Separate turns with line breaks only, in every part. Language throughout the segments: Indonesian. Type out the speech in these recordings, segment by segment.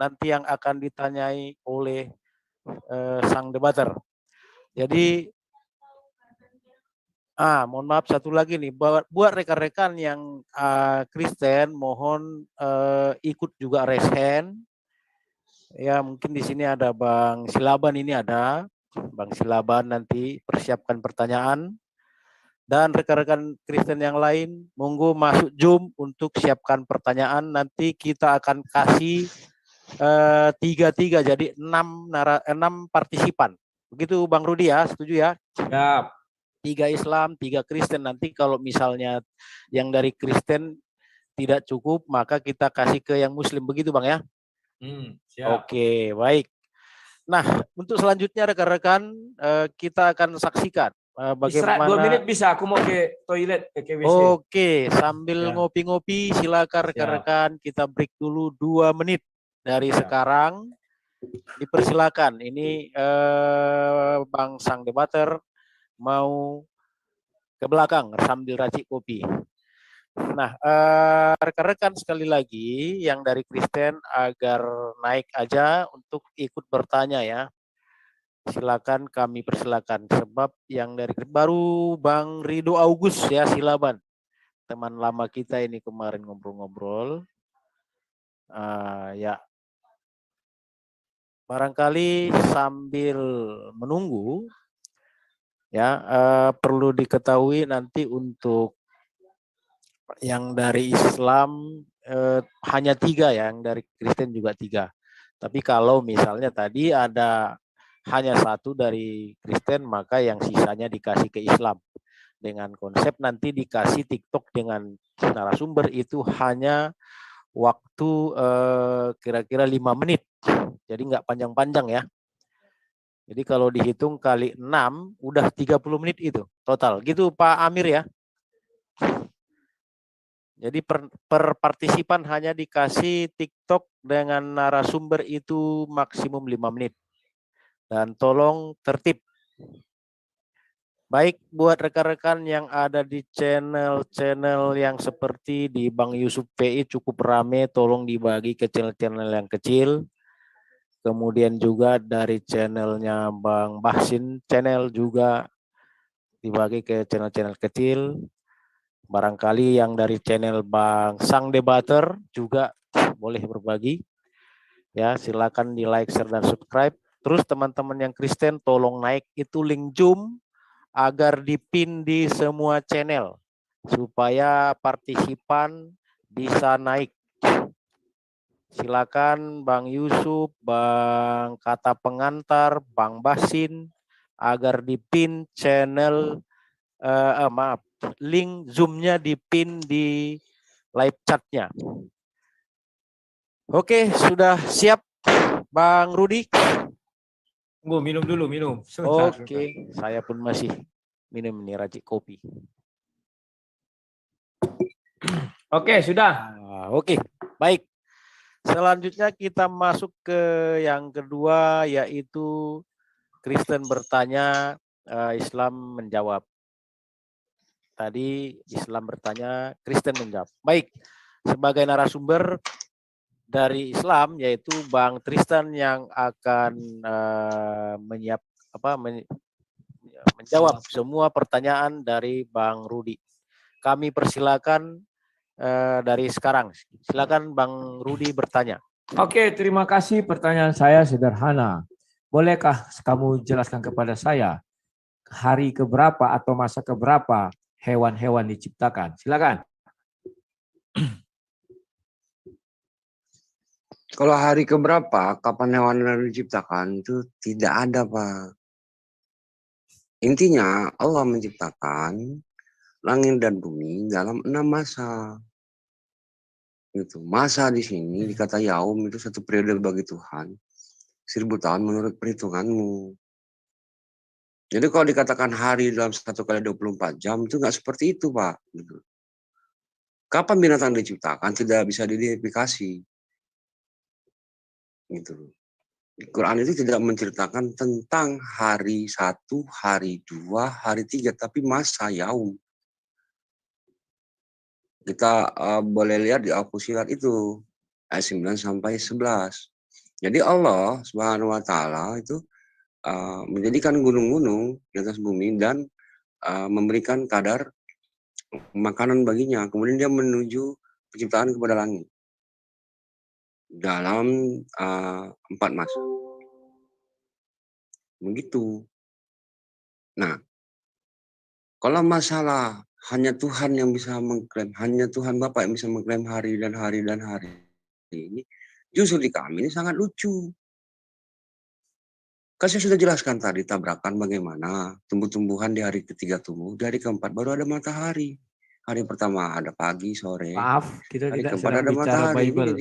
nanti yang akan ditanyai oleh sang debater. Jadi mohon maaf satu lagi nih, buat rekan-rekan yang Kristen, mohon ikut juga raise hand. Ya mungkin di sini ada Bang Silaban, ini ada Bang Silaban, nanti persiapkan pertanyaan. Dan rekan-rekan Kristen yang lain, monggo masuk Zoom untuk siapkan pertanyaan. Nanti kita akan kasih 3-3, jadi 6 partisipan. Begitu Bang Rudi ya, setuju ya?
Siap.
3 Islam, 3 Kristen. Nanti kalau misalnya yang dari Kristen tidak cukup, maka kita kasih ke yang Muslim. Begitu Bang ya?
Siap.
Oke, baik. Nah, untuk selanjutnya rekan-rekan, kita akan saksikan bagaimana.
2 menit bisa, aku mau ke toilet, ke WC.
Oke, sambil ngopi-ngopi, silakan rekan-rekan kita break dulu 2 menit dari sekarang. Dipersilakan. Ini Bang sang debater mau ke belakang sambil racik kopi. Nah, rekan-rekan sekali lagi yang dari Kristen agar naik aja untuk ikut bertanya ya. Silakan, kami persilakan. Sebab yang dari baru Bang Rido Agus ya, Silaban. Teman lama kita ini kemarin ngobrol-ngobrol. Ya. Barangkali sambil menunggu ya, perlu diketahui nanti untuk yang dari Islam hanya 3 ya, yang dari Kristen juga 3. Tapi kalau misalnya tadi ada hanya 1 dari Kristen, maka yang sisanya dikasih ke Islam. Dengan konsep nanti dikasih TikTok dengan narasumber itu hanya waktu kira-kira 5 menit. Jadi nggak panjang-panjang ya. Jadi kalau dihitung kali 6, udah 30 menit itu total. Gitu Pak Amir ya. Jadi per partisipan hanya dikasih TikTok dengan narasumber itu maksimum 5 menit. Dan tolong tertib. Baik, buat rekan-rekan yang ada di channel-channel yang seperti di Bang Yusuf PI cukup rame, tolong dibagi ke channel-channel yang kecil. Kemudian juga dari channelnya Bang Bahsin channel juga dibagi ke channel-channel kecil. Barangkali yang dari channel Bang Sang Debater juga boleh berbagi. Ya, silakan di like, share, dan subscribe. Terus teman-teman yang Kristen tolong naik itu link Zoom agar dipin di semua channel supaya partisipan bisa naik. Silakan Bang Yusuf, Bang Kata Pengantar, Bang Basin agar dipin channel link Zoom-nya dipin di live chat-nya. Oke, sudah siap Bang Rudi?
Tunggu, minum dulu, minum.
Oke, saya pun masih minum nih racik kopi.
Oke, sudah.
Oke, baik. Selanjutnya kita masuk ke yang kedua, yaitu Kristen bertanya, Islam menjawab. Tadi Islam bertanya, Kristen menjawab. Baik, sebagai narasumber dari Islam, yaitu Bang Tristan yang akan menjawab semua pertanyaan dari Bang Rudi. Kami persilakan dari sekarang. Silakan Bang Rudi bertanya.
Oke, terima kasih. Pertanyaan saya sederhana. Bolehkah kamu jelaskan kepada saya hari keberapa atau masa keberapa hewan-hewan diciptakan? Silakan.
Kalau hari keberapa, kapan hewan diciptakan itu tidak ada, Pak. Intinya Allah menciptakan langit dan bumi dalam 6 masa. Itu masa di sini dikata yaum itu satu periode bagi Tuhan, 1000 tahun menurut perhitunganmu. Jadi kalau dikatakan hari dalam 1 kali 24 jam itu nggak seperti itu, Pak. Gitu. Kapan binatang diciptakan tidak bisa diidentifikasi. Gitu. Quran itu tidak menceritakan tentang hari 1, hari 2, hari 3, tapi masa yaum. Kita boleh lihat di Al-Fusilat itu ayat 9 sampai 11. Jadi Allah Subhanahu wa taala itu menjadikan gunung-gunung di atas bumi dan memberikan kadar makanan baginya. Kemudian dia menuju penciptaan kepada langit dalam 4 masa. Begitu. Nah, kalau masalah hanya Tuhan yang bisa mengklaim, hanya Tuhan Bapa yang bisa mengklaim hari dan hari dan hari ini, justru di kami ini sangat lucu. Kan saya sudah jelaskan tadi tabrakan bagaimana tumbuh-tumbuhan di hari ketiga tumbuh, di hari keempat baru ada matahari. Hari pertama ada pagi, sore.
Maaf, kita
Hari
tidak
keempat
sedang
ada
bicara
matahari. Ini
Bible.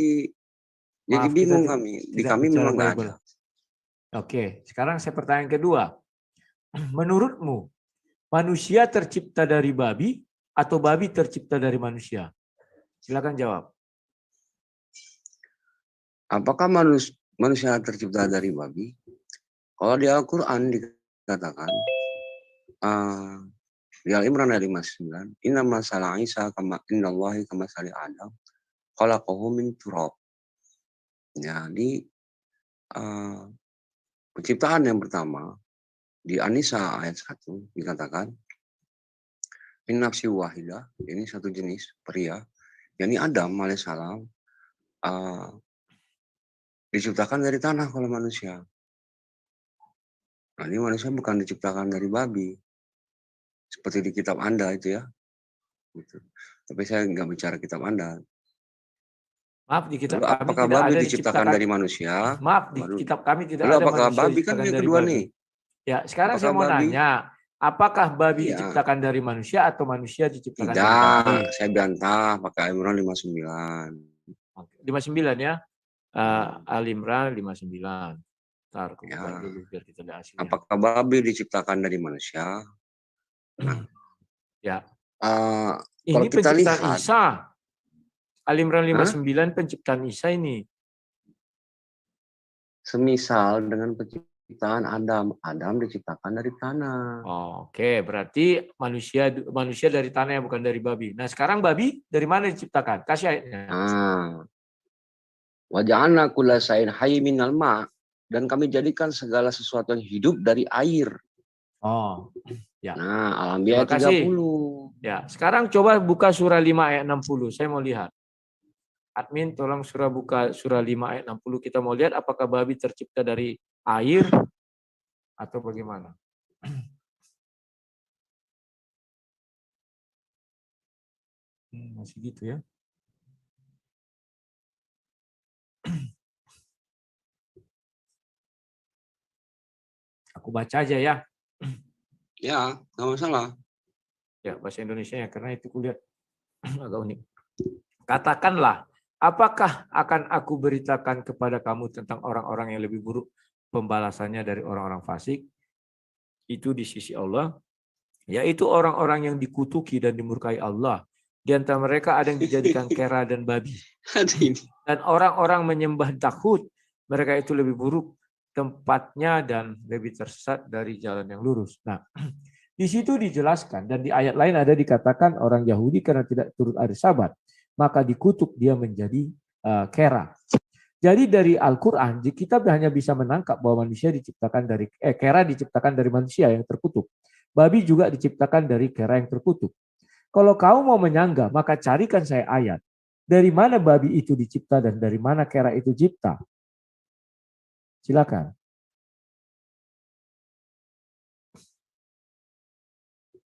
jadi
Maaf,
bingung
kita
kami. Di
tidak
kami
bicara
memang nggak
Bible.
ada.
Oke, sekarang saya pertanyaan kedua. Menurutmu, manusia tercipta dari babi atau babi tercipta dari manusia? Silakan jawab.
Apakah manusia tercipta dari babi? Kalau di Al-Quran dikatakan, di Al-Imran ayat 59, Inna masalah Isa kama innallahi kama sali Adam, khalaqahu min turab. Jadi, penciptaan yang pertama, di An-Nisa ayat 1 dikatakan, min nafsi wahidah, ini satu jenis pria, yakni Adam alaihissalam, diciptakan dari tanah kalau manusia. Nah, ini manusia bukan diciptakan dari babi. Seperti di kitab Anda itu ya. Gitu. Tapi saya nggak bicara kitab Anda.
Maaf, di kitab
Lalu
kami
apakah
tidak
babi
ada
diciptakan dari manusia?
Maaf, di
Lalu
kitab kami tidak ada
apakah
manusia
babi kan
diciptakan
yang
dari
kedua
babi.
nih?
Ya, sekarang
Apakah
saya mau
babi?
nanya, apakah babi
Iya.
diciptakan dari manusia atau manusia diciptakan dari babi?
Tidak, saya bantah pakai Al-Imran 59.
59 ya. Al-Imran 59. Ntar aku buka dulu biar kita lihat hasilnya.
Apakah babi diciptakan dari manusia? Nah,
ya.
Kalau
ini
kita
penciptaan
lihat,
Isa. Al-Imran 59 penciptaan Isa ini.
Semisal dengan penciptaan Adam. Adam diciptakan dari tanah.
Oke, berarti manusia dari tanah ya, bukan dari babi. Nah, sekarang babi dari mana diciptakan? Kasih ayatnya.
Wa ja'alna kulla shay'in hayyin minal ma', dan kami jadikan segala sesuatu yang hidup dari air.
Ya.
Nah, Al-Anbiya 30.
Ya, sekarang coba buka surah 5 ayat 60. Saya mau lihat. Admin tolong buka surah 5 ayat 60. Kita mau lihat apakah babi tercipta dari air atau bagaimana. Masih gitu ya. Aku baca aja ya.
Ya, nggak masalah.
Ya, bahasa Indonesia ya, karena itu kulihat agak unik. Katakanlah, apakah akan aku beritakan kepada kamu tentang orang-orang yang lebih buruk pembalasannya dari orang-orang fasik? Itu di sisi Allah, yaitu orang-orang yang dikutuki dan dimurkai Allah. Di antara mereka ada yang dijadikan kera dan babi. Dan orang-orang menyembah taghut, mereka itu lebih buruk tempatnya dan lebih tersesat dari jalan yang lurus. Nah, di situ dijelaskan dan di ayat lain ada dikatakan orang Yahudi karena tidak turut hari Sabat, maka dikutuk dia menjadi kera. Jadi dari Al-Quran, kita hanya bisa menangkap bahwa manusia diciptakan dari kera diciptakan dari manusia yang terkutuk. Babi juga diciptakan dari kera yang terkutuk. Kalau kau mau menyanggah, maka carikan saya ayat. Dari mana babi itu dicipta dan dari mana kera itu cipta? Silakan.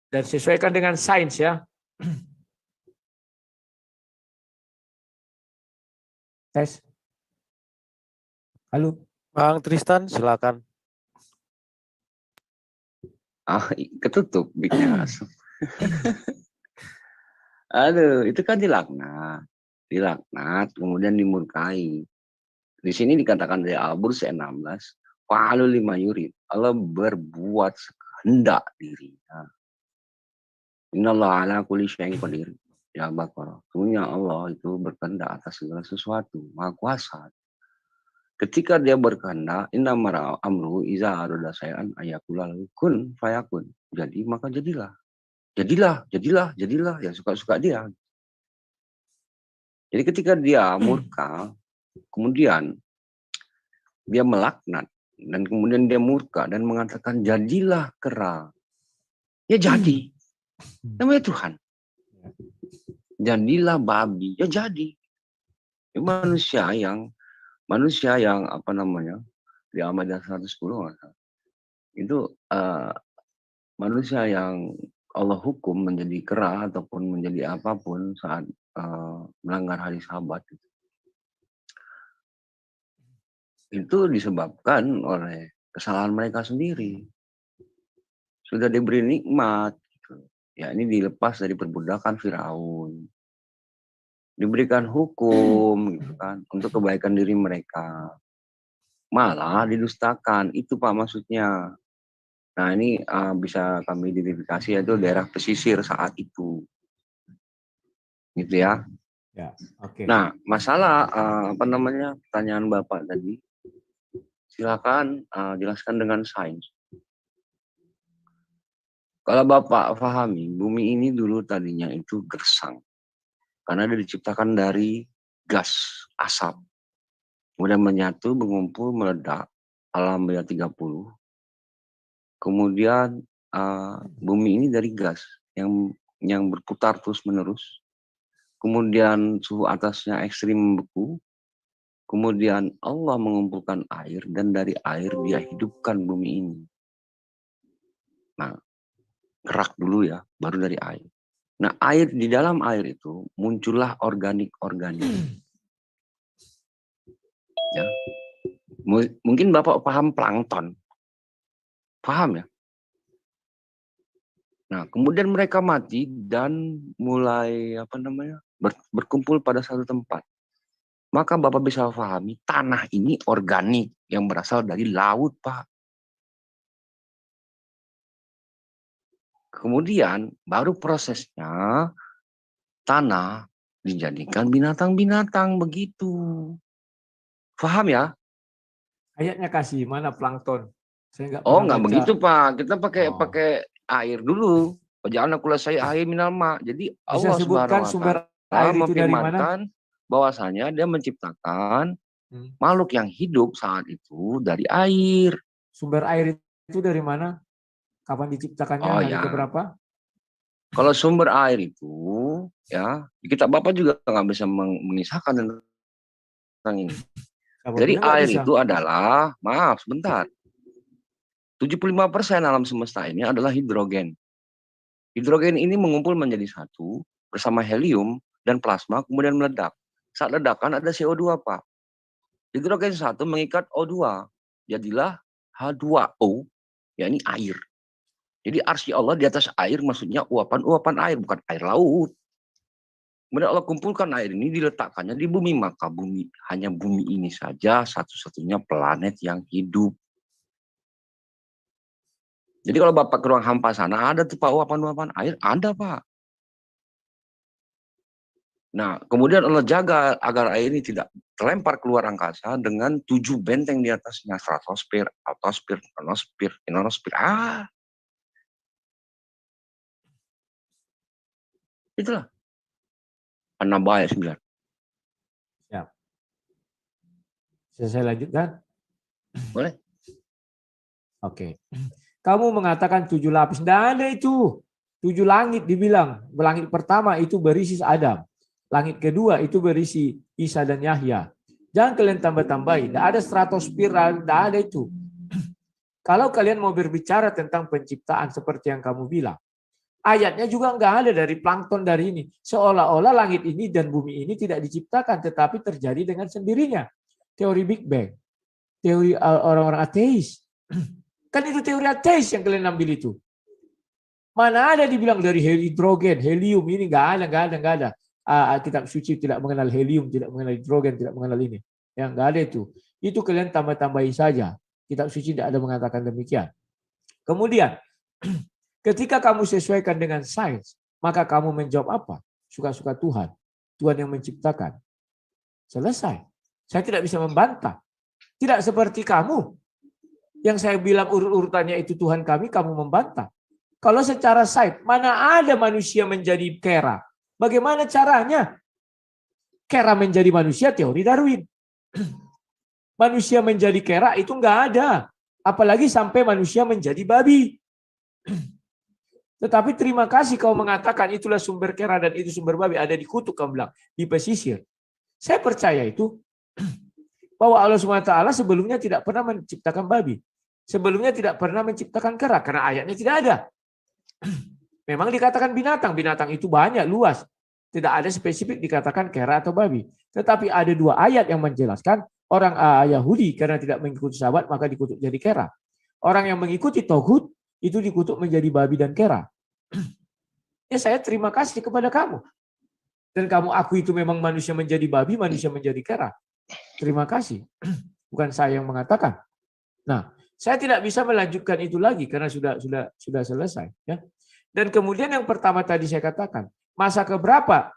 Dan sesuaikan dengan sains ya. Tes. Halo.
Bang Tristan, silakan.
Ketutup bikin asap. Aduh, itu kan dilaknat. Dilaknat, kemudian dimurkai. Di sini dikatakan dari Al-Burj 16, Fa'alu lima yurid. Allah berbuat sekehendak dirinya. Innallaha ala kulli syai'in qadir. Ya Baqarah. Sebenarnya Allah itu berkehendak atas segala sesuatu, Maha Kuasa. Ketika dia berkehendak, innamara amru iza arada syai'an ayaqula lahu kun fayakun. Jadi maka jadilah. Jadilah, yang suka-suka dia. Jadi ketika dia murka, kemudian dia melaknat dan kemudian dia murka dan mengatakan jadilah kera. Ya jadi. Namanya Tuhan. Jadilah babi. Ya jadi. Ya, manusia yang apa namanya di Al-Maidah 110 itu manusia yang Allah hukum menjadi kera ataupun menjadi apapun saat melanggar hari Sabat itu disebabkan oleh kesalahan mereka sendiri. Sudah diberi nikmat, gitu. Ya ini dilepas dari perbudakan Firaun, diberikan hukum, gitu kan, untuk kebaikan diri mereka, malah didustakan. Itu Pak maksudnya. Nah ini bisa kami identifikasi yaitu daerah pesisir saat itu, gitu ya.
Ya, oke.
Nah masalah apa namanya pertanyaan Bapak tadi, silakan jelaskan dengan sains. Kalau Bapak pahami, bumi ini dulu tadinya itu gersang. Karena dia diciptakan dari gas, asap. Kemudian menyatu, mengumpul, meledak. Alam Baya 30. Kemudian bumi ini dari gas yang berputar terus-menerus. Kemudian suhu atasnya ekstrim membeku. Kemudian Allah mengumpulkan air dan dari air dia hidupkan bumi ini. Nah, kerak dulu ya, baru dari air. Nah, air di dalam air itu muncullah organik-organik. Ya. Mungkin Bapak paham plankton. Paham ya? Nah, kemudian mereka mati dan mulai apa namanya? Berkumpul pada satu tempat. Maka Bapak bisa pahami tanah ini organik yang berasal dari laut, Pak. Kemudian baru prosesnya tanah dijadikan binatang-binatang begitu. Paham ya?
Ayatnya kasih mana plankton? Saya
Oh,
pernah
nggak
baca.
begitu, Pak. Kita pakai
Oh.
air dulu. Jangan aku saya air minal ma. Jadi
Bisa
Allah
sebutkan
Subhanahu wa
sumber
Ta'ala
air itu dari mana?
memfirmankan bahwasanya dia menciptakan makhluk yang hidup saat itu dari air.
Sumber air itu dari mana? Kapan diciptakannya?
Oh
Hari
ya.
keberapa?
Kalau sumber air itu ya kita Bapak juga nggak bisa mengisahkan tentang ini. Jadi air itu adalah, maaf sebentar, 75% alam semesta ini adalah hidrogen. Hidrogen ini mengumpul menjadi satu bersama helium dan plasma kemudian meledak. Saat ledakan ada CO2, Pak. Hidrogen satu mengikat O2. Jadilah H2O, yakni air. Jadi arsy Allah di atas air maksudnya uapan-uapan air, bukan air laut. Kemudian Allah kumpulkan air ini, diletakkannya di bumi, maka hanya bumi ini saja satu-satunya planet yang hidup. Jadi kalau Bapak ke ruang hampa sana, ada tuh Pak uapan-uapan air, ada Pak. Nah, kemudian Allah jaga agar air ini tidak terlempar keluar angkasa dengan 7 benteng di atasnya, stratosfer, atmosfer, ionosfer, ionosfer. Itulah. An-Naba ayat 9.
Ya. Bisa saya lanjutkan?
Boleh.
Oke. Kamu mengatakan 7 lapis. Tidak ada itu. 7 langit dibilang. Langit pertama itu berisi Adam. Langit kedua itu berisi Isa dan Yahya. Jangan kalian tambah-tambahin. Tidak ada stratosfer, tidak ada itu. Kalau kalian mau berbicara tentang penciptaan seperti yang kamu bilang, ayatnya juga nggak ada dari plankton dari ini. Seolah-olah langit ini dan bumi ini tidak diciptakan, tetapi terjadi dengan sendirinya. Teori Big Bang. Teori orang-orang ateis. Kan itu teori ateis yang kalian ambil itu. Mana ada dibilang dari hidrogen, helium, ini nggak ada. Kitab suci tidak mengenal helium, tidak mengenal hidrogen, tidak mengenal ini. Yang nggak ada itu. Itu kalian tambah-tambahin saja. Kitab suci tidak ada mengatakan demikian. Kemudian, ketika kamu sesuaikan dengan sains, maka kamu menjawab apa? Suka-suka Tuhan. Tuhan yang menciptakan. Selesai. Saya tidak bisa membantah. Tidak seperti kamu. Yang saya bilang urut-urutannya itu Tuhan kami, kamu membantah. Kalau secara sains, mana ada manusia menjadi kera? Bagaimana caranya? Kera menjadi manusia, teori Darwin. Manusia menjadi kera itu nggak ada. Apalagi sampai manusia menjadi babi. Tetapi terima kasih kau mengatakan itulah sumber kera dan itu sumber babi. Ada di kutub, kau bilang. Di pesisir. Saya percaya itu. Bahwa Allah SWT sebelumnya tidak pernah menciptakan babi. Sebelumnya tidak pernah menciptakan kera. Karena ayatnya tidak ada. Memang dikatakan binatang. Binatang itu banyak, luas. Tidak ada spesifik dikatakan kera atau babi. Tetapi ada 2 ayat yang menjelaskan orang Yahudi karena tidak mengikuti sahabat maka dikutuk jadi kera. Orang yang mengikuti Togut itu dikutuk menjadi babi dan kera. Ya saya terima kasih kepada kamu. Dan kamu aku itu memang manusia menjadi babi, manusia menjadi kera. Terima kasih. Bukan saya yang mengatakan. Nah, saya tidak bisa melanjutkan itu lagi karena sudah selesai. Ya. Dan kemudian yang pertama tadi saya katakan, masa keberapa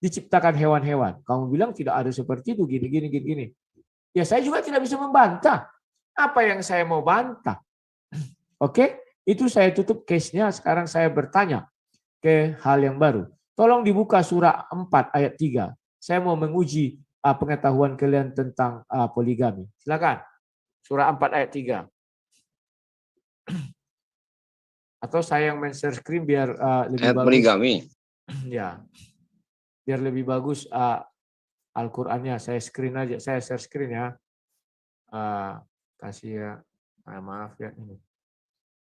diciptakan hewan-hewan? Kamu bilang tidak ada seperti itu, gini. Ya saya juga tidak bisa membantah. Apa yang saya mau bantah? Oke, itu saya tutup case-nya. Sekarang saya bertanya ke hal yang baru. Tolong dibuka surah 4 ayat 3. Saya mau menguji pengetahuan kalian tentang poligami. Silakan. Surah 4 ayat 3. Atau saya yang men-share screen biar lebih
Ayat
bagus.
poligami.
Ya. Biar lebih bagus Al-Qur'annya. Saya screen aja. Saya share screen ya. Kasih ya. Maaf ya ini.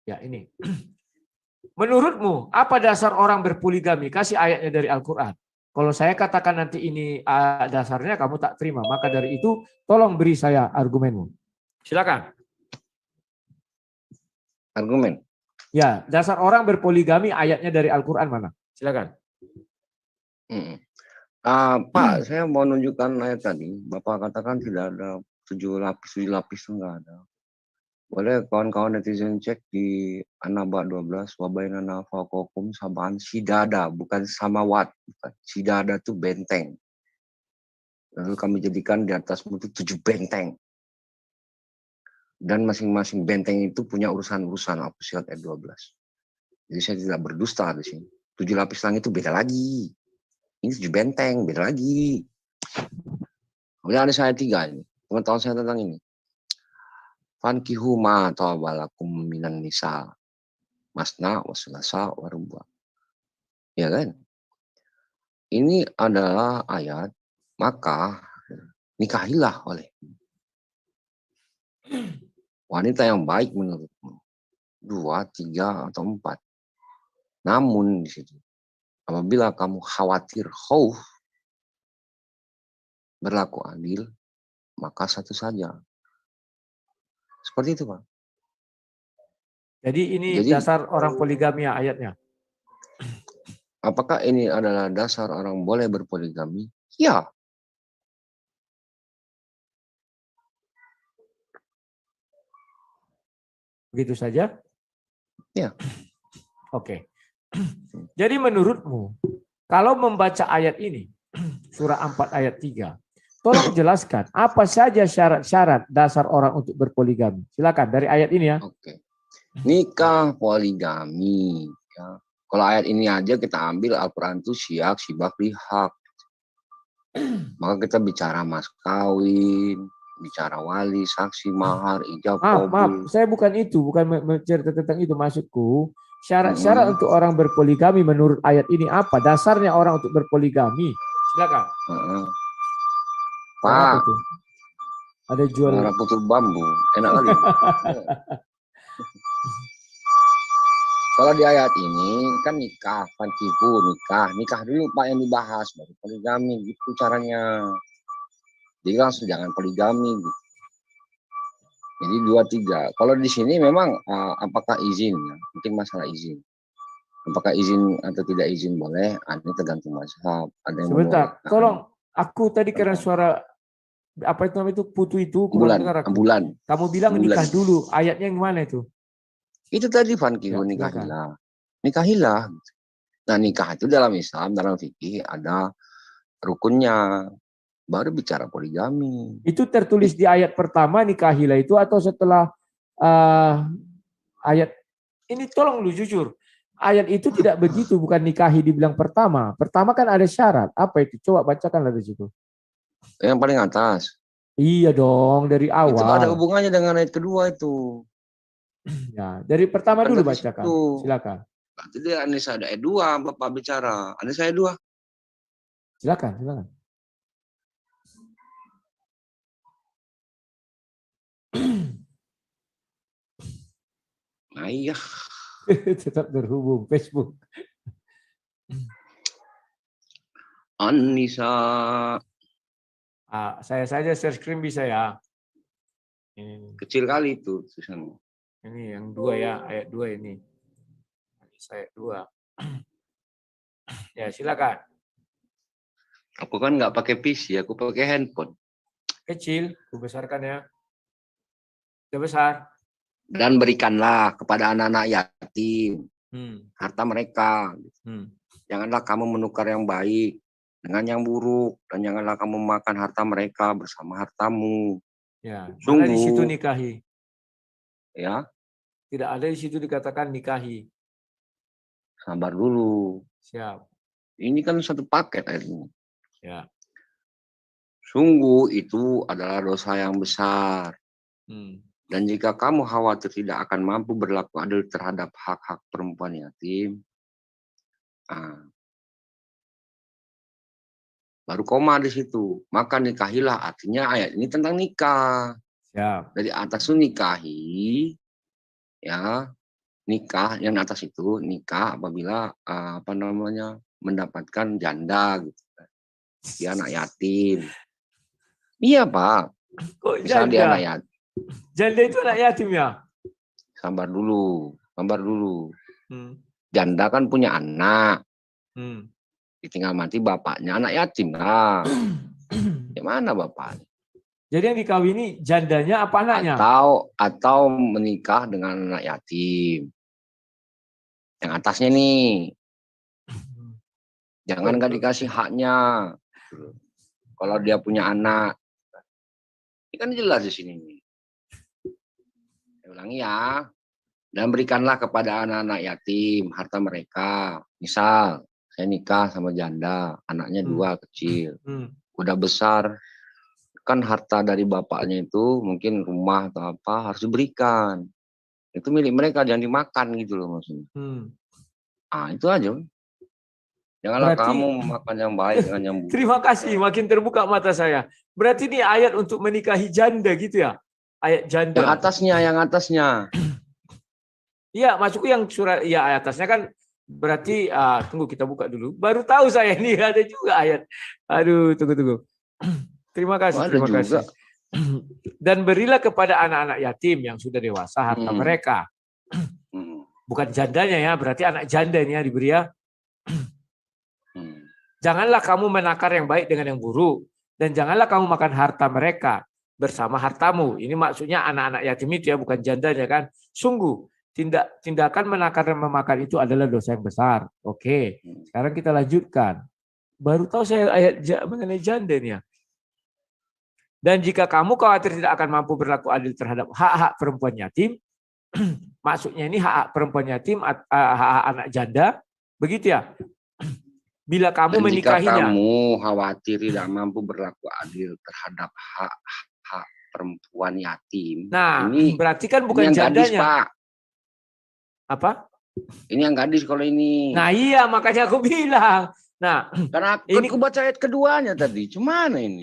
Ya ini. Menurutmu apa dasar orang berpoligami? Kasih ayatnya dari Al-Qur'an. Kalau saya katakan nanti ini dasarnya kamu tak terima. Maka dari itu tolong beri saya argumenmu. Silakan.
Argumen.
Ya, dasar orang berpoligami ayatnya dari Al-Qur'an mana? Silakan.
Pak, saya mau nunjukkan ayat tadi. Bapak katakan tidak ada 7 lapis enggak ada. Boleh kawan-kawan netizen cek di An-Naba 12, wabainana faqakum saban sidada, bukan samawat, bukan. Sidada itu benteng. Lalu kami jadikan di atasmu itu 7 benteng. Dan masing-masing benteng itu punya urusan-urusan, Al-Fussilat ayat 12. Jadi saya tidak berdusta di sini. 7 lapis langit itu beda lagi. Ini 7 benteng, beda lagi. Kemudian ada ayat 3 ini. Pengetahuan saya tentang ini. Fankihu ma tawabalakum minan nisa. Masna wasulasa warubwa. Ya kan? Ini adalah ayat, maka nikahilah oleh wanita yang baik menurutmu. 2, 3, atau 4. Namun di situ, apabila kamu khawatir khauf, berlaku adil, maka satu saja. Seperti itu, Pak.
Jadi ini dasar orang poligami ya ayatnya.
Apakah ini adalah dasar orang boleh berpoligami? Ya.
Begitu saja?
Ya.
Oke. Jadi menurutmu, kalau membaca ayat ini, surah 4 ayat 3, tolong jelaskan apa saja syarat-syarat dasar orang untuk berpoligami. Silakan dari ayat ini ya.
Oke. Nikah poligami. Ya. Kalau ayat ini aja kita ambil Al-Quran itu syiak, sibak, lihak. Maka kita bicara mas kawin, bicara wali, saksi, mahar, ijab,
Maaf, saya bukan itu, bukan mencerita tentang itu. Maksudku, syarat-syarat untuk orang berpoligami menurut ayat ini apa? Dasarnya orang untuk berpoligami. Silakan.
Pak,
itu? Ada jual
putul bambu, enak kali. Kalau di ayat ini kan nikah, fankihu, nikah dulu Pak yang dibahas, baru poligami, gitu caranya. Jadi langsung jangan poligami gitu. Jadi 2, 3. Kalau di sini memang apakah izin? Ya? Mungkin masalah izin. Apakah izin atau tidak izin boleh? Ini tergantung mazhab. Ada yang
sebentar,
menolak.
tolong. Aku tadi karena suara apa itu namanya itu putu itu kurang dengar aku.
Bulan.
Kamu bilang nikah dulu. Ayatnya yang mana itu?
Itu tadi fankihu ya, nikahilah. Nikahilah. Nah nikah itu dalam Islam, dalam fikih ada rukunnya. Baru bicara poligami.
Itu tertulis di ayat pertama nikahilah itu atau setelah ayat ini? Tolong lu jujur. Ayat itu tidak begitu, bukan nikahi dibilang pertama. Pertama kan ada syarat. Apa itu? Coba bacakan dari situ.
Yang paling atas.
Iya dong, dari
Itu ada
awal.
hubungannya dengan ayat kedua itu.
Ya, dari pertama
Bukan
dulu
dari
bacakan.
situ.
Silakan.
Berarti dia Anissa ada ayat 2, Bapak bicara. Anissa ayat 2.
Silakan, silakan.
Nah iya.
Tetap terhubung Facebook.
Anissa.
Saya saja share screen bisa ya. Ini,
Kecil kali itu tulisannya.
ini yang 2 ya, ayat 2 ini. Ayat 2. Ya, silakan.
Aku kan nggak pakai PC, aku pakai handphone.
Kecil, besarkan ya. Sudah besar.
Dan berikanlah kepada anak-anak yatim harta mereka. Janganlah kamu menukar yang baik dengan yang buruk, dan janganlah kamu makan harta mereka bersama hartamu.
Ya, mana
Sungguh,
di situ nikahi?
ya,
Tidak ada di situ dikatakan nikahi.
sabar dulu.
Siap.
Ini kan satu paket ayatnya.
Ya.
Sungguh itu adalah dosa yang besar. Dan jika kamu khawatir tidak akan mampu berlaku adil terhadap hak-hak perempuan yatim, baru koma di situ. Maka nikahilah, artinya ayat ini tentang nikah.
Siap.
Dari atas itu nikahi, ya, nikah yang atas itu nikah apabila mendapatkan janda gitu. Dia anak yatim. Iya Pak.
Kok
Misalnya dia anak
janda?
yatim.
Janda itu anak yatim ya?
Sabar dulu. Janda kan punya anak. Ditinggal mati bapaknya, anak yatim lah. Gimana bapaknya?
Jadi yang dikawini jandanya apa anaknya?
Atau menikah dengan anak yatim. Yang atasnya nih. Jangan nggak dikasih haknya. Kalau dia punya anak. Ini kan jelas di sini. Saya ulangi ya. Dan berikanlah kepada anak-anak yatim harta mereka. Misal, saya nikah sama janda, anaknya 2 kecil. Udah besar, kan harta dari bapaknya itu mungkin rumah atau apa harus diberikan. Itu milik mereka, jangan dimakan gitu loh maksudnya. Itu aja. Janganlah kamu memakan yang baik dengan yang buruk.
Terima kasih, makin terbuka mata saya. Berarti ini ayat untuk menikahi janda gitu ya? Ayat janda.
Yang atasnya.
Iya, masukku yang surat, ya ayat atasnya kan berarti, tunggu kita buka dulu. Baru tahu saya ini ada juga ayat. Aduh, tunggu. Terima kasih. Dan berilah kepada anak-anak yatim yang sudah dewasa harta mereka. Bukan jandanya ya, berarti anak janda ini ya diberi ya. Janganlah kamu menakar yang baik dengan yang buruk. Dan janganlah kamu makan harta mereka bersama hartamu. Ini maksudnya anak-anak yatim itu ya, bukan jandanya kan. Sungguh, tindakan menakar dan memakan itu adalah dosa yang besar. Oke, sekarang kita lanjutkan. Baru tahu saya ayat mengenai janda ini ya. Dan jika kamu khawatir tidak akan mampu berlaku adil terhadap hak-hak perempuan yatim, maksudnya ini hak perempuan yatim, hak anak janda, begitu ya. Bila kamu menikahinya.
Jika kamu khawatir tidak mampu berlaku adil terhadap hak perempuan yatim.
Nah,
ini
berarti kan bukan jandanya.
Gadis, Pak.
Apa?
Ini yang gadis kalau ini.
Nah iya, makanya aku bilang. Nah,
karena aku baca ayat keduanya tadi. Cumana ini?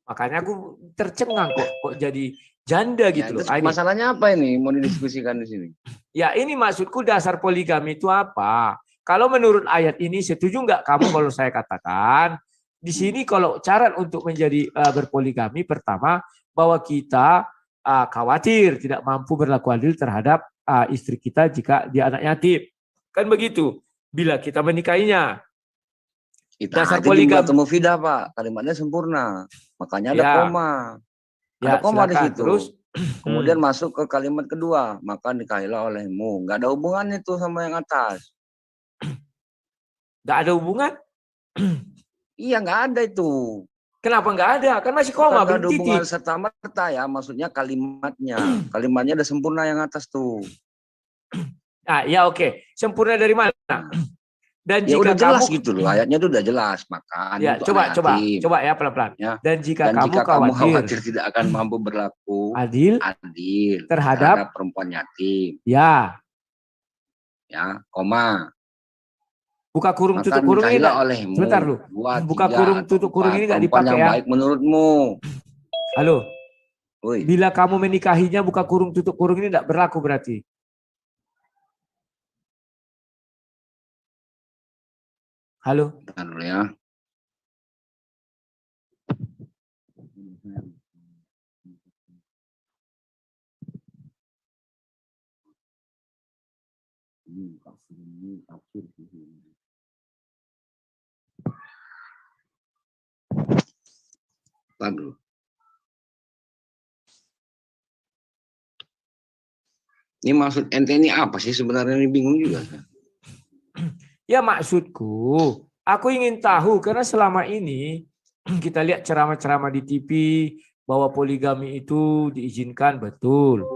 Makanya aku tercengang kok jadi janda gitu loh.
Masalahnya apa ini mau didiskusikan di sini?
Ya ini maksudku dasar poligami itu apa? Kalau menurut ayat ini setuju nggak kamu kalau saya katakan di sini kalau cara untuk menjadi berpoligami pertama bahwa kita khawatir tidak mampu berlaku adil terhadap istri kita jika dia anak yatim. Kan begitu. Bila kita menikahinya.
Dasar poligami atau mufidah Pak, kalimatnya sempurna. Makanya ada koma. Ada koma di situ. Terus kemudian masuk ke kalimat kedua, maka nikahilah olehmu. Nggak ada hubungannya itu sama yang atas.
Nggak ada hubungan?
Iya, nggak ada itu.
Kenapa nggak ada? Kan masih koma,
belum titik. Hubungan serta-merta ya, maksudnya kalimatnya. Kalimatnya ada sempurna yang atas tuh.
Ya oke. Sempurna dari mana? Dan
Ya
jika
udah jelas
kamu,
gitu loh, ayatnya itu udah jelas, makan
ya
untuk
coba
anak
coba
yatim.
coba ya pelan-pelan.
Ya.
Dan jika
Dan
kamu
jika kamu
khawatir
khawatir tidak akan mampu berlaku
adil
adil
terhadap
perempuan yatim,
ya
ya, koma,
buka kurung
maka
tutup kurung ini
nikahilah
enggak?
olehmu
Sebentar lu.
2,
Buka
3
kurung
atau
tutup kurung
4
ini enggak
perempuan
dipakai
yang
ya?
baik menurutmu.
Halo.
Woi,
Bila kamu menikahinya buka kurung tutup kurung ini enggak berlaku berarti. Halo.
bentar dulu ya. Bentar dulu. Ini maksud ente ini apa sih sebenarnya, ini bingung juga.
Ya maksudku, aku ingin tahu karena selama ini kita lihat ceramah-ceramah di TV bahwa poligami itu diizinkan betul.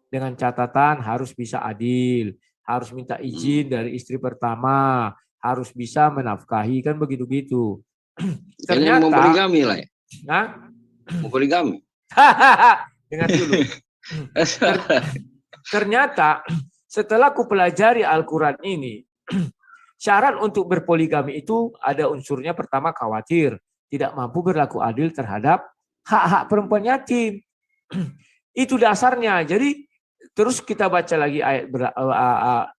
Dengan catatan harus bisa adil, harus minta izin dari istri pertama, harus bisa menafkahi, kan begitu-gitu.
Kayaknya mau
Ternyata,
poligami lah ya.
nah,
Mau poligami.
dengar dulu. Ternyata setelah ku pelajari Al-Quran ini, syarat untuk berpoligami itu ada unsurnya pertama khawatir, tidak mampu berlaku adil terhadap hak-hak perempuan yatim. Itu dasarnya. Jadi terus kita baca lagi ayat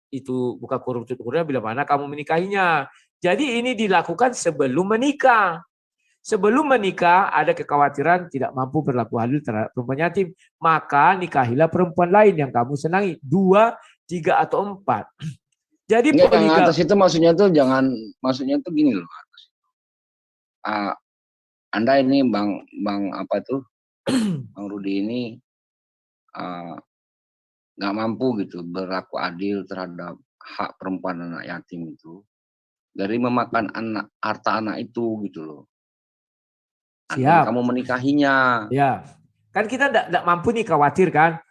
itu buka kurung tutup kurungnya bila mana kamu menikahinya. Jadi ini dilakukan sebelum menikah. Sebelum menikah ada kekhawatiran tidak mampu berlaku adil terhadap perempuan yatim. Maka nikahilah perempuan lain yang kamu senangi. 2, 3 atau 4. Jadi
yang atas itu maksudnya tuh gini loh. Anda ini bang apa tuh, Bang Rudi ini nggak mampu gitu berlaku adil terhadap hak perempuan anak yatim itu dari memakan harta anak itu gitu loh.
Siap.
Kamu menikahinya.
Ya, kan kita tidak mampu nih, khawatir kan.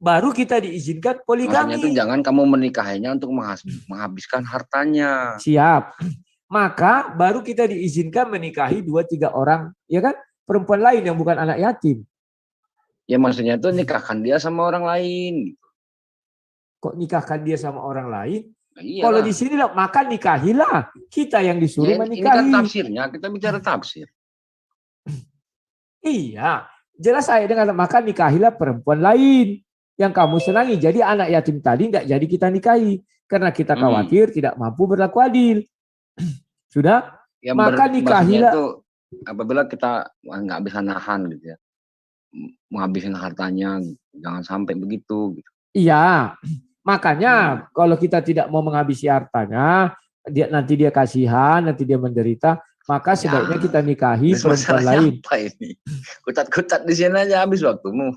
Baru kita diizinkan poligami.
Maksudnya itu jangan kamu menikahinya untuk menghabiskan hartanya.
Siap. Maka baru kita diizinkan menikahi 2-3 orang, ya kan? Perempuan lain yang bukan anak yatim.
Ya maksudnya itu nikahkan dia sama orang lain.
Kok nikahkan dia sama orang lain?
Nah,
kalau di sini maka nikahilah. Kita yang disuruh menikahi.
Ini kan tafsirnya, kita bicara tafsir.
Iya, jelas saya dengan maka nikahilah perempuan lain yang kamu senangi. Jadi anak yatim tadi enggak jadi kita nikahi karena kita khawatir tidak mampu berlaku adil. Sudah? Ya, maka nikahilah. Itu
apabila kita nggak bisa nahan gitu ya, menghabiskan hartanya, jangan sampai begitu. Gitu.
Iya, makanya kalau kita tidak mau menghabisi hartanya, nanti dia kasihan, nanti dia menderita. Maka sebaiknya kita nikahi perempuan lain.
Apa ini? Kutat-kutat di sini aja habis waktumu.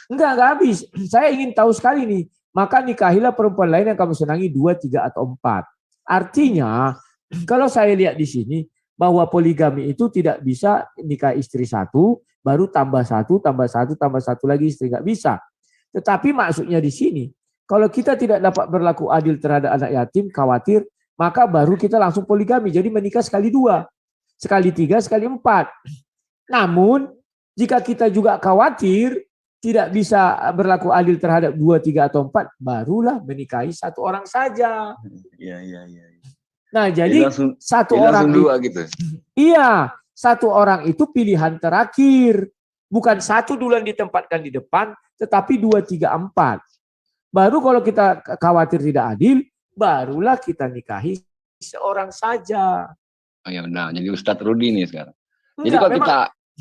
Enggak habis. Saya ingin tahu sekali nih. Maka nikahilah perempuan lain yang kamu senangi 2, 3 atau 4. Artinya, kalau saya lihat di sini bahwa poligami itu tidak bisa nikah istri 1, baru tambah 1, tambah 1, tambah 1 lagi istri, enggak bisa. Tetapi maksudnya di sini, kalau kita tidak dapat berlaku adil terhadap anak yatim, khawatir, maka baru kita langsung poligami. Jadi menikah sekali 2. Sekali 3, sekali 4. Namun, jika kita juga khawatir tidak bisa berlaku adil terhadap 2, 3 atau 4, barulah menikahi 1 orang saja.
Iya.
Nah, jadi
langsung,
1 orang
itu, 2 gitu.
Iya, 1 orang itu pilihan terakhir. Bukan 1 duluan ditempatkan di depan, tetapi 2, 3, 4. Baru kalau kita khawatir tidak adil, barulah kita nikahi seorang saja.
Oh ya udah, jadi Ustadz Rudi nih sekarang.
Enggak,
jadi kalau kita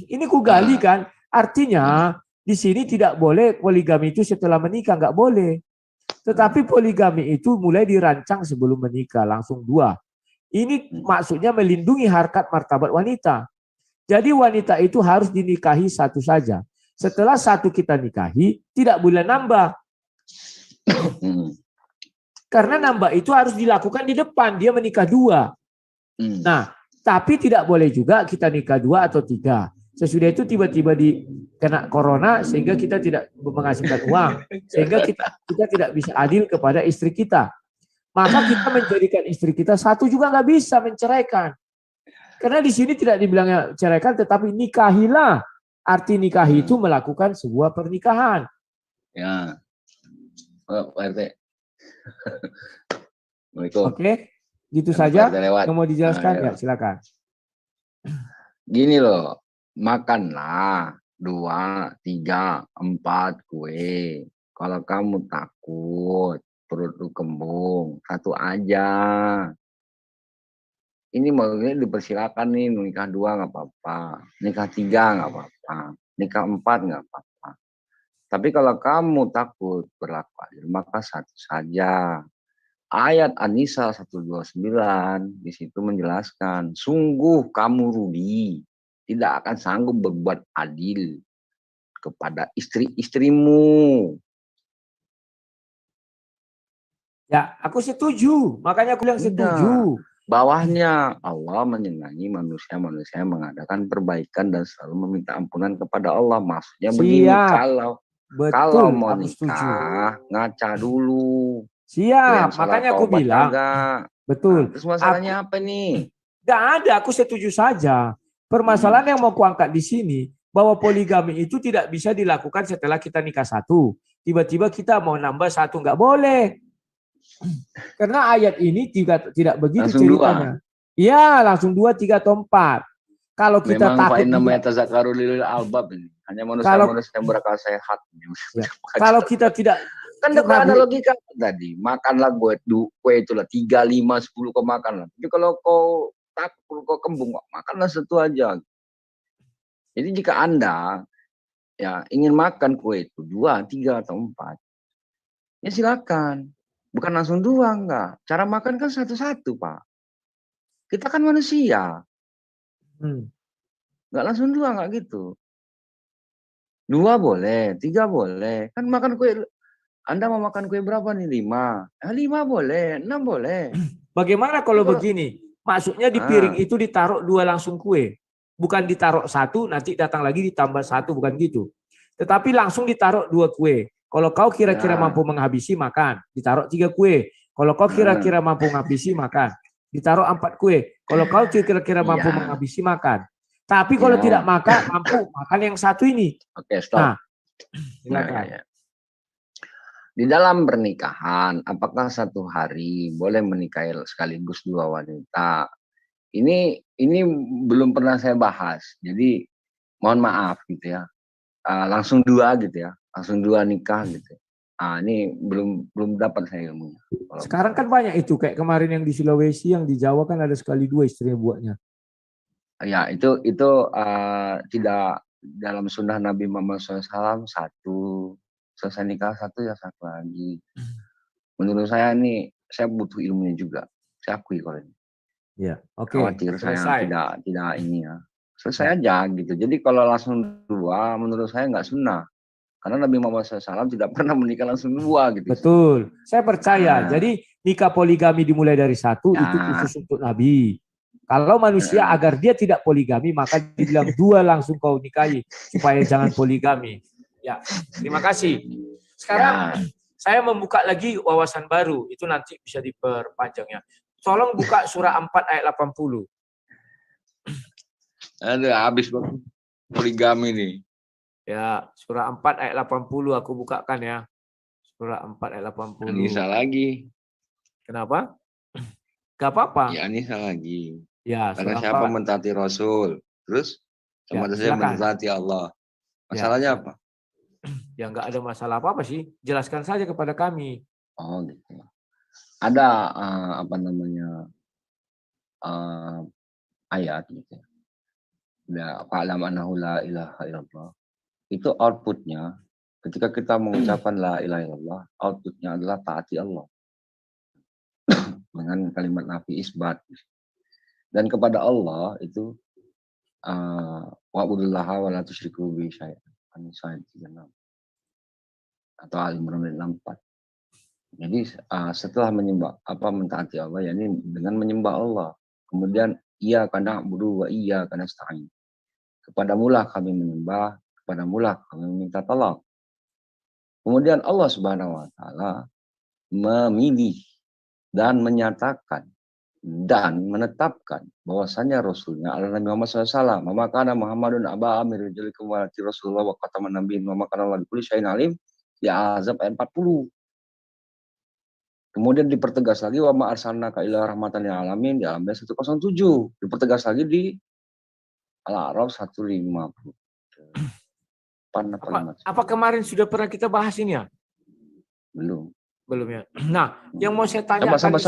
ini ku gali kan, artinya di sini tidak boleh poligami itu setelah menikah, enggak boleh. Tetapi poligami itu mulai dirancang sebelum menikah, langsung 2. Ini maksudnya melindungi harkat martabat wanita. Jadi wanita itu harus dinikahi 1 saja. Setelah 1 kita nikahi, tidak boleh nambah. Karena nambah itu harus dilakukan di depan, dia menikah 2. Nah, tapi tidak boleh juga kita nikah 2 atau 3. Sesudah itu tiba-tiba kena corona sehingga kita tidak menghasilkan uang. Sehingga kita tidak bisa adil kepada istri kita. Maka kita menjadikan istri kita satu juga nggak bisa menceraikan. Karena di sini tidak dibilangnya ceraikan, tetapi nikahilah. Arti nikahi itu melakukan sebuah pernikahan.
Ya, Pak RT. Assalamualaikum.
Oke, gitu
Karena
saja.
Pak RT lewat.
Yang mau dijelaskan
Nah,
ya silakan.
Gini loh, makanlah 2, 3, 4 kue. Kalau kamu takut perut lu kembung, 1 aja. Ini maksudnya dipersilakan nih, nikah 2 nggak apa-apa, nikah 3 nggak apa-apa, nikah 4 nggak apa-apa. Tapi kalau kamu takut berlaku adil, maka 1 saja. Ayat An-Nisa 129 di situ menjelaskan, sungguh kamu rugi, tidak akan sanggup berbuat adil kepada istri-istrimu.
Ya, aku setuju. Makanya aku bilang setuju.
Bawahnya, Allah menyenangi manusia-manusia yang mengadakan perbaikan dan selalu meminta ampunan kepada Allah. Maksudnya begini, kalau mau nikah, ngaca dulu.
Siap, makanya aku bilang. Betul.
Nah, terus masalahnya apa nih?
Nggak ada, aku setuju saja. Permasalahan yang mau kuangkat di sini, bahwa poligami itu tidak bisa dilakukan setelah kita nikah 1. Tiba-tiba kita mau nambah 1, nggak boleh. Karena ayat ini tidak begitu langsung ceritanya. Iya, langsung 2, 3, atau 4. Kalau kita takut
namanya tazakarul lil albab ini. Hanya manusia-manusia yang berakal sehat.
Ya. Kalau kita tidak
kan ada logika tadi, makanlah kue itulah 3, 5, 10 kau makan lah. Tapi kalau kau takut kau kembung, makanlah 1 aja. Jadi jika Anda ya ingin makan kue itu 2, 3, atau 4, ya silakan. Bukan langsung 2, enggak. Cara makan kan 1-1, Pak. Kita kan manusia. Enggak langsung 2, enggak gitu. 2 boleh, 3 boleh. Kan makan kue, Anda mau makan kue berapa nih? 5. 5 boleh, 6 boleh.
Bagaimana kalau begini? Maksudnya di piring itu ditaruh 2 langsung kue. Bukan ditaruh 1, nanti datang lagi ditambah 1, bukan gitu. Tetapi langsung ditaruh 2 kue. Kalau kau kira-kira mampu menghabisi, makan. Ditaruh 3 kue. Kalau kau kira-kira mampu menghabisi, makan. Ditaruh 4 kue. Kalau kau kira-kira mampu menghabisi, makan. Tapi kalau tidak mampu, makan yang 1 ini.
Oke, stop.
Nah, silakan.
Di dalam pernikahan, apakah 1 hari boleh menikahi sekaligus 2 wanita? Ini belum pernah saya bahas. Jadi mohon maaf gitu ya. Langsung 2 gitu ya. Langsung 2 nikah gitu. Ini belum dapat saya ilmunya.
Sekarang kan banyak itu, kayak kemarin yang di Sulawesi, yang di Jawa kan ada sekali 2 istrinya buatnya.
Ya, itu tidak dalam sunnah Nabi Muhammad SAW. 1 selesai nikah 1 ya 1 lagi. Menurut saya nih, saya butuh ilmunya juga. Saya akui kalau ini.
Ya, oke.
Khawatir saya tidak ini ya. Selesai aja gitu. Jadi kalau langsung 2, menurut saya nggak sunnah. Karena Nabi Muhammad SAW tidak pernah menikah langsung 2 gitu.
Betul. Saya percaya. Jadi nikah poligami dimulai dari 1 itu khusus untuk Nabi. Kalau manusia agar dia tidak poligami, maka dibilang 2 langsung kau nikahi supaya jangan poligami. Ya, terima kasih. Sekarang saya membuka lagi wawasan baru. Itu nanti bisa diperpanjang ya. Tolong buka surah 4 ayat 80.
Aduh, habis poligami nih.
Ya, surah 4 ayat 80 aku bukakan ya. Surah 4 ayat 80.
Anissa lagi.
Kenapa? Gak apa-apa.
Ya, Anissa lagi.
Ya,
karena siapa mentaati Rasul. Terus sama saya mentaati Allah. Masalahnya apa?
Ya nggak ada masalah apa-apa sih. Jelaskan saja kepada kami.
Oh gitu. Ada ayat gitu. Ya, fa'lam annahu la ilaha illallah. Itu outputnya ketika kita mengucapkan la ilaha illallah, outputnya adalah taati Allah. Dengan kalimat nafi isbat. Dan kepada Allah itu wa'budullaha wa la tusyriku bihi syai'an. An-Nisa 36. Atau Al-Imran 64. Jadi setelah mentaati Allah, ya ini dengan menyembah Allah. Kemudian iya karena budu wa iya karena nasta'in. Kepadamulah kami menyembah, kepadamulah kami meminta tolong. Kemudian Allah Subhanahu wa taala memilih
dan menyatakan dan menetapkan bahwasannya Rasulnya adalah Nabi Muhammad SAW. Mama kana Muhammadun aba amir jalikum walati Rasulullah wa khataman nabiyyin wa makana Allah kulli syai'in alim. Ya Azab ayat 40. Kemudian dipertegas lagi wa ma arsalnaka illa rahmatan lil alamin di Al-Anbiya 107. Dipertegas lagi di Al-A'raf 150.
Apa kemarin sudah pernah kita bahas ini ya?
Belum.
Belum ya. Nah, yang mau saya tanya
sabar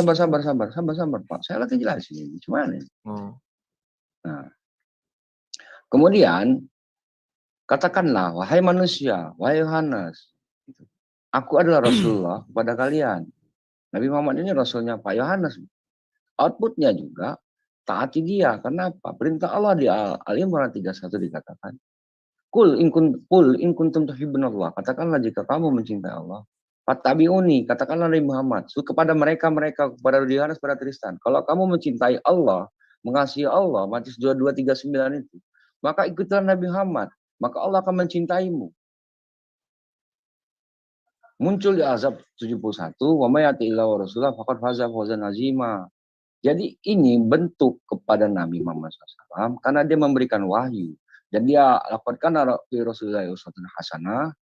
Pak. Saya lagi jelasin ini. Gimana? Nah, kemudian katakanlah wahai manusia, wahai Yohanes, aku adalah Rasulullah kepada kalian. Nabi Muhammad ini Rasulnya Pak Yohanes. Outputnya juga taati dia. Kenapa? Perintah Allah di Al-Imran 31 dikatakan, Kul in kuntum tuhibbunallah. Katakanlah jika kamu mencintai Allah. Fattabi'uni, katakanlah Nabi Muhammad. Kepada mereka, kepada Yohanes, kepada Tristan. Kalau kamu mencintai Allah, mengasihi Allah, Matius 22:39 itu, maka ikutlah Nabi Muhammad. Maka Allah akan mencintaimu. Muncul di Azab 71, wa may yati illa wa rasulah faqad faza fawzan azima. Jadi ini bentuk kepada Nabi Muhammad SAW karena dia memberikan wahyu. Dan dia lakukan Rasulullah uswatun hasanah,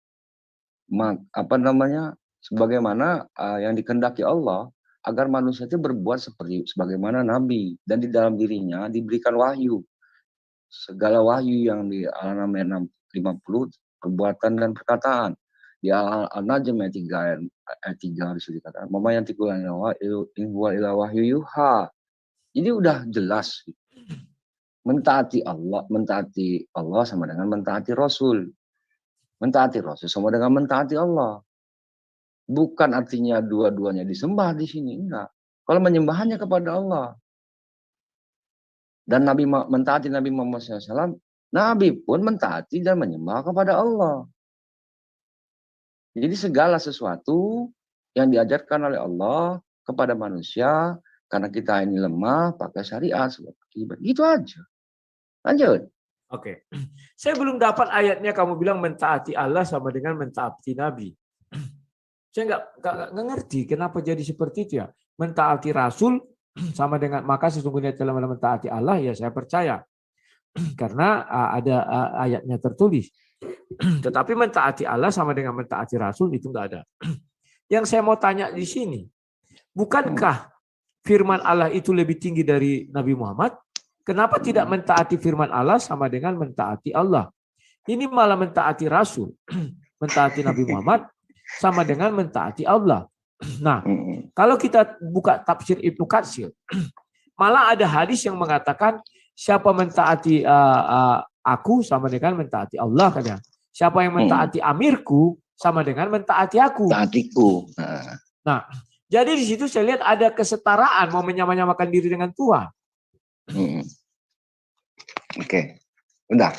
sebagaimana yang dikehendaki Allah agar manusia itu berbuat sebagaimana Nabi, dan di dalam dirinya diberikan wahyu, segala wahyu yang di Al-An'am 50 perbuatan dan perkataan. Di Al-Najm ayat 3 bisa dikatakan mama yang tikulan ila wahyu yuha. Jadi udah jelas. Mentaati Allah sama dengan mentaati Rasul. Mentaati Rasul sama dengan mentaati Allah. Bukan artinya dua-duanya disembah di sini, enggak. Kalau menyembahnya kepada Allah. Dan mentaati Nabi Muhammad SAW, Nabi pun mentaati dan menyembah kepada Allah. Jadi segala sesuatu yang diajarkan oleh Allah kepada manusia, karena kita ini lemah, pakai syariat, gitu aja. Lanjut.
Oke. Saya belum dapat ayatnya kamu bilang mentaati Allah sama dengan mentaati Nabi. Saya nggak ngerti kenapa jadi seperti itu ya. Mentaati Rasul sama dengan maka sesungguhnya telah mentaati Allah, ya saya percaya. Karena ada ayatnya tertulis. Tetapi mentaati Allah sama dengan mentaati Rasul itu nggak ada. Yang saya mau tanya di sini, bukankah firman Allah itu lebih tinggi dari Nabi Muhammad? Kenapa tidak mentaati firman Allah sama dengan mentaati Allah? Ini malah mentaati Rasul, mentaati Nabi Muhammad sama dengan mentaati Allah. Nah, kalau kita buka tafsir Ibnu Katsir, malah ada hadis yang mengatakan siapa mentaati aku sama dengan mentaati Allah katanya. Siapa yang mentaati amirku sama dengan mentaati aku.
Taatiku.
Nah, jadi di situ saya lihat ada kesetaraan, mau menyamakan diri dengan Tuhan.
Oke, udah.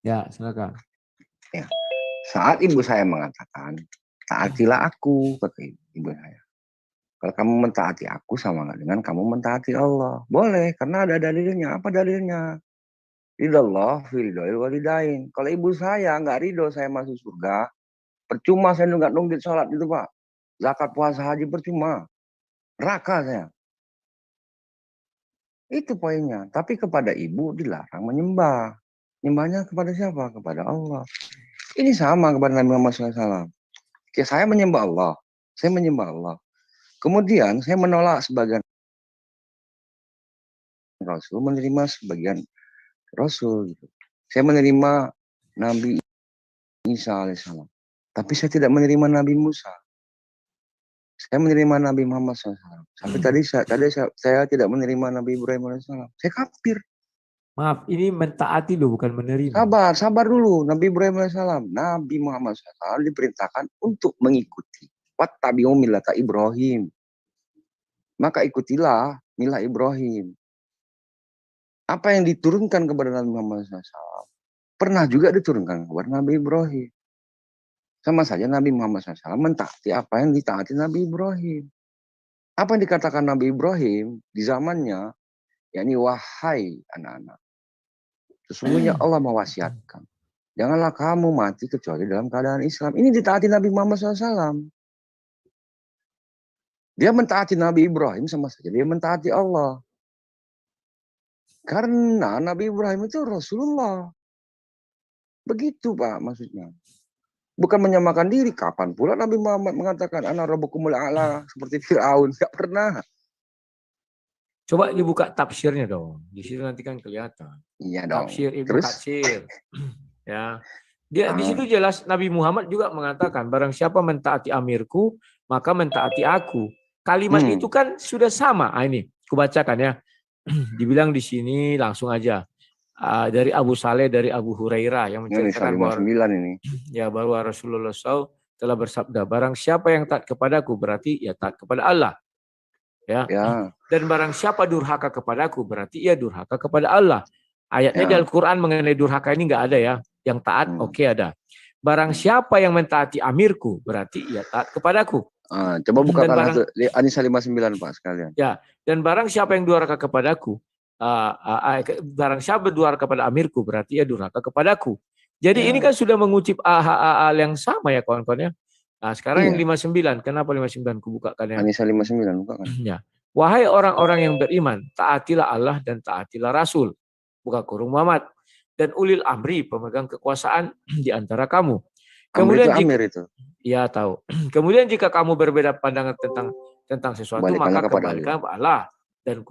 Ya, silakan.
Ya. Saat ibu saya mengatakan, taatilah aku, kata ibu saya. Kalau kamu mentaati aku sama dengan kamu mentaati Allah. Boleh, karena ada dalilnya. Apa dalilnya? Ridallah fi ridhoil walidain. Kalau ibu saya nggak ridho saya masuk surga, percuma saya nunggak sholat itu Pak. Zakat, puasa, haji percuma. Neraka saya. Itu poinnya. Tapi kepada ibu dilarang menyembah. Nyembahnya kepada siapa? Kepada Allah. Ini sama kepada Nabi Muhammad SAW. Oke, saya menyembah Allah. Saya menyembah Allah. Kemudian saya menolak sebagian Rasul, menerima sebagian Rasul. Gitu. Saya menerima Nabi Isa alaihissalam. Tapi saya tidak menerima Nabi Musa. Saya menerima Nabi Muhammad SAW. Sampai tadi saya tidak menerima Nabi Ibrahim alaihissalam. Saya kafir.
Maaf, ini mentaati loh, bukan menerima.
Sabar dulu. Nabi Ibrahim alaihissalam. Nabi Muhammad SAW diperintahkan untuk mengikuti. Wattabi'u millata Ibrahim. Maka ikutilah milah Ibrahim. Apa yang diturunkan kepada Nabi Muhammad SAW pernah juga diturunkan kepada Nabi Ibrahim. Sama saja Nabi Muhammad SAW mentaati apa yang ditaati Nabi Ibrahim. Apa yang dikatakan Nabi Ibrahim di zamannya, yakni wahai anak-anak, sesungguhnya Allah mewasiatkan, janganlah kamu mati kecuali dalam keadaan Islam. Ini ditaati Nabi Muhammad SAW. Dia mentaati Nabi Ibrahim sama saja dia mentaati Allah. Karena Nabi Ibrahim itu Rasulullah. Begitu Pak maksudnya. Bukan menyamakan diri. Kapan pula Nabi Muhammad mengatakan ana rabbukumul a'la seperti Firaun? Enggak pernah.
Coba dibuka tafsirnya dong. Di situ nanti kan kelihatan.
Iya dong.
Tafsir Ibnu
Terus
Katsir. Ya. Dia di situ jelas Nabi Muhammad juga mengatakan barang siapa mentaati amirku, maka mentaati aku. Kalimat itu kan sudah sama. Ini kubacakan ya. Dibilang di sini langsung aja. Dari Abu Saleh dari Abu Hurairah yang menceritakan bahwa
ini.
Ya bahwa Rasulullah SAW telah bersabda, barang siapa yang taat kepadaku berarti ya taat kepada Allah. Ya. Dan barang siapa durhaka kepadaku berarti ia durhaka kepada Allah. Ayatnya di Al-Quran mengenai durhaka ini nggak ada ya. Yang taat oke ada. Barang siapa yang mentaati amirku berarti ia taat kepadaku.
Coba bukakan An-Nisa 59 Pak sekalian. Ya. Dan barang siapa yang durhaka kepadaku, barang siapa durhaka kepada amirku berarti ia durhaka kepadaku. Jadi ini kan sudah mengucap hal yang sama ya kawan-kawan ya. Nah, sekarang yang 59. Kenapa 59 ku bukakan ya? An-Nisa 59 bukakan. Ya. Wahai orang-orang yang beriman, taatilah Allah dan taatilah Rasul. Buka kurung Muhammad. Dan ulil amri, pemegang kekuasaan di antara kamu. Kemudian amir itu. Ya tahu. Kemudian jika kamu berbeda pandangan tentang sesuatu, maka kembalikan kepada Allah. Dan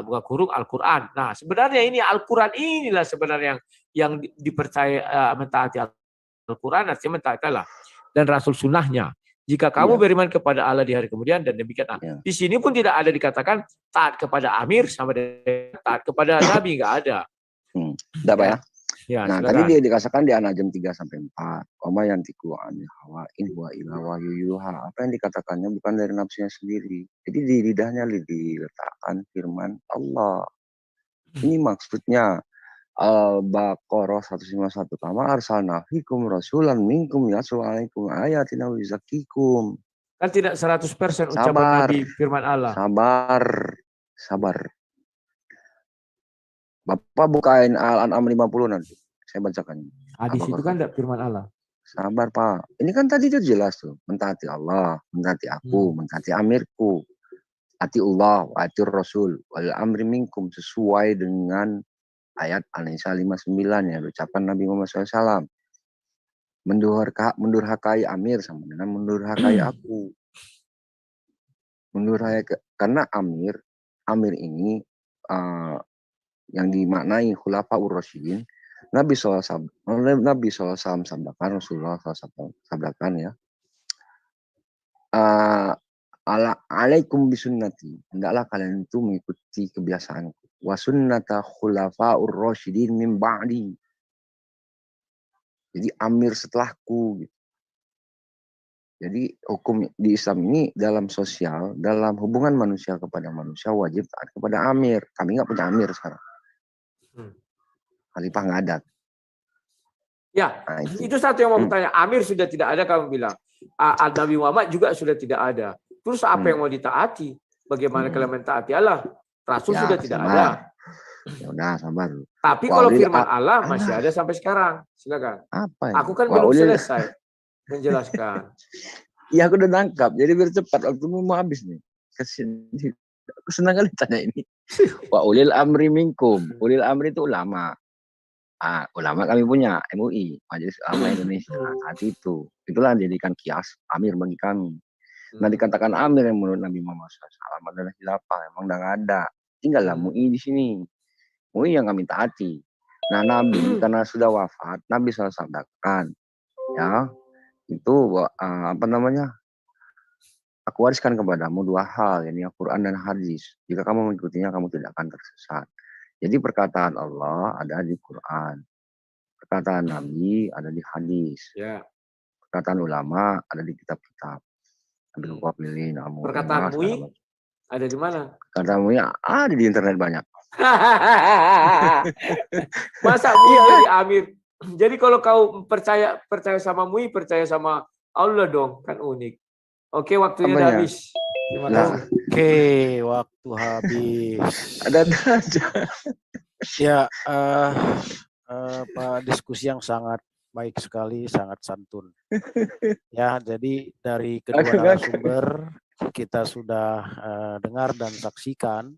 buka kurung Al-Quran. Nah, sebenarnya ini Al-Quran inilah sebenarnya yang dipercaya mentaati Al-Quran, artinya mentaati Allah. Dan Rasul sunnahnya. Jika kamu beriman kepada Allah di hari kemudian dan demikian. Di sini pun tidak ada dikatakan taat kepada amir sama dengan taat kepada Nabi, nggak ada. Tidak Pak ya? Ya, nah, silakan. Tadi dia dikatakan di An-Najm 3-4. Oma yang tiku anil hawa in huwa illa wahyu yuha. Apa yang dikatakannya bukan dari nafsunya sendiri. Jadi di lidahnya diletakkan firman Allah. Ini maksudnya Al-Baqarah 151. Kama arsalna fikum rasulan minkum yatlu alaikum ayatina wa yuzakkikum. Kan tidak 100% ucapan Nabi firman Allah. Sabar. Bapak bukain Al-An'am 50 nanti. Saya bacakan. Hadis itu kan tidak firman Allah. Sabar Pak. Ini kan tadi itu jelas tuh. Mentaati Allah, mentaati aku, mentaati amirku. Ati Allah, ati Rasul, wal amri minkum. Sesuai dengan ayat An-Nisa 59 ya. Ucapan Nabi Muhammad SAW. Mendurhakai amir sama dengan mendurhakai aku. Karena amir ini yang dimaknai khulafaur rasyidin, Nabi SAW sabdakan, Rasulullah SAW sabdakan ya, alaikum bisunnati, hendaklah kalian itu mengikuti kebiasaanku, wa sunnata khulafaur rasyidin min ba'di, jadi amir setelahku gitu. Jadi hukum di Islam ini dalam sosial, dalam hubungan manusia kepada manusia wajib taat kepada amir. Kami nggak punya amir sekarang. Khalifah nggak ada. Ya, nah, itu satu yang mau bertanya. Amir sudah tidak ada, kamu bilang. Nabi Muhammad juga sudah tidak ada. Terus apa yang mau ditaati? Bagaimana kalian mentaati Allah? Rasul sudah tidak ada. Ya udah, sabar. Tapi kalau firman Allah masih ada sampai sekarang. Silakan. Apa ya? Aku kan belum selesai menjelaskan. Iya, aku udah nangkap. Jadi biar cepat, waktumu mau habis nih. Kesini. Aku senang kali tanya ini. Wa ulil amri minkum. Ulil amri itu ulama. Ulama kami punya MUI, Majelis Ulama Indonesia. Saat itu, itulah dijadikan kias amir bagi kami. Nah, dikatakan amir yang menurut Nabi Muhammad SAW adalah khilafah. Emang udah nggak ada. Tinggallah MUI di sini. MUI yang kami taati. Nah, Nabi karena sudah wafat, Nabi SAW sabdakan, ya, itu apa namanya? Aku wariskan kepadamu dua hal, yakni Al-Quran dan hadis. Jika kamu mengikutinya, kamu tidak akan tersesat. Jadi perkataan Allah ada di Quran, perkataan Nabi ada di hadis, perkataan ulama ada di kitab-kitab. Perkataan MUI ada di mana? Perkataan MUI ada di internet banyak. Masa MUI jadi amir? Jadi kalau kau percaya sama MUI, percaya sama Allah dong, kan unik. Oke, waktunya udah habis. Terima kasih.
Oke, waktu habis.
Ada aja.
Ya, diskusi yang sangat baik sekali, sangat santun. Ya, jadi dari kedua narasumber kita sudah dengar dan saksikan